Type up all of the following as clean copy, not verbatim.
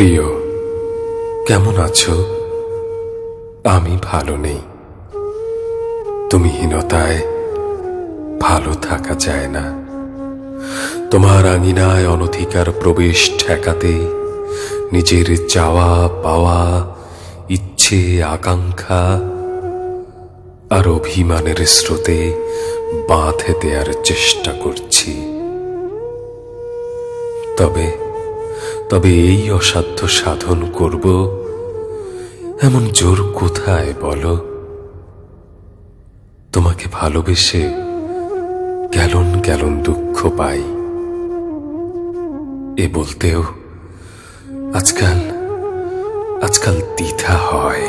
প্রিয়, কেমন আছো? আমি ভালো নেই। তুমি হীনতায় ভালো থাকা যায় না। তোমার আঙিনায় অনধিকার প্রবেশ ঠেকাতে নিজের চাওয়া পাওয়া, ইচ্ছে আকাঙ্ক্ষা আর অভিমানের স্রোতে বাঁধে দেওয়ার চেষ্টা করছি। তবে এই অসাধ্য সাধন করব এমন জোর কোথায় বলো? তোমাকে ভালোবেসে গ্যালন গ্যালন দুঃখ পাই। এ বলতেও আজকাল দ্বিধা হয়।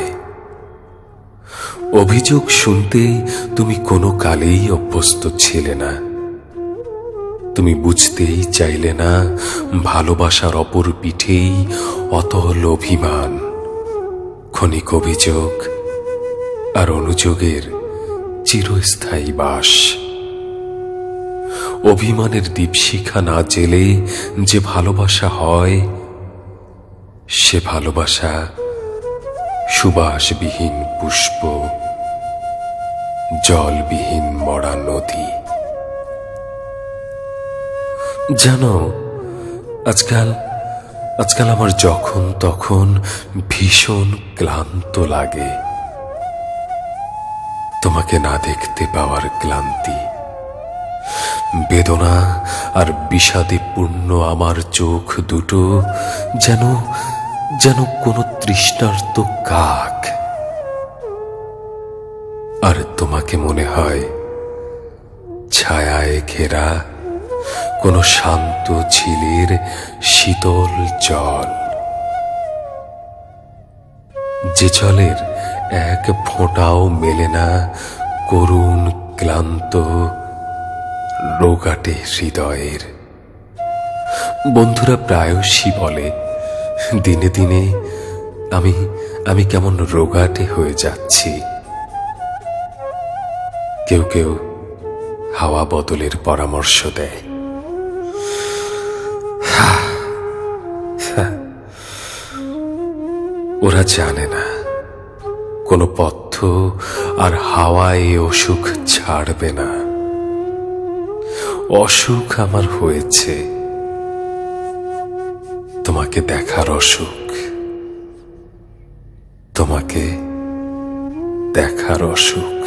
অভিযোগ শুনতে তুমি কোনো কালেই অভ্যস্ত ছিলে না। তুমি বুঝতেই চাইলে না ভালোবাসার অপর পিঠেই অতল অভিমান, ক্ষণিক অভিযোগ আর অনুযোগের চিরস্থায়ী বাস। অভিমানের দীপশিখা না জেলে যে ভালোবাসা হয়, সে ভালোবাসা সুবাসবিহীন পুষ্প, জলবিহীন মরা নদী। জানো, আজকাল আমার যখন তখন ভীষণ ক্লান্ত লাগে। তোমাকে না দেখতে পাওয়ার ক্লান্তি, বেদনা আর বিষাদে পূর্ণ আমার চোখ দুটো যেন কোনো তৃষ্ণার্ত কাক। আর তোমাকে মনে হয় ছায়ায় ঘেরা কোনো শান্ত ঝিলের শীতল জল, যে জলের এক ফোঁটাও মেলে না করুণ ক্লান্ত রোগাটে হৃদয়ের। বন্ধুরা প্রায়শই বলে, দিনে দিনে আমি কেমন রোগাটে হয়ে যাচ্ছি। কেউ হাওয়া বদলের পরামর্শ দেয়। ওরা জানে না কোনো পথ্য আর হাওয়ায় অসুখ ছাড়বে না। অসুখ আমার হয়েছে তোমাকে দেখার অসুখ, তোমাকে দেখার অসুখ।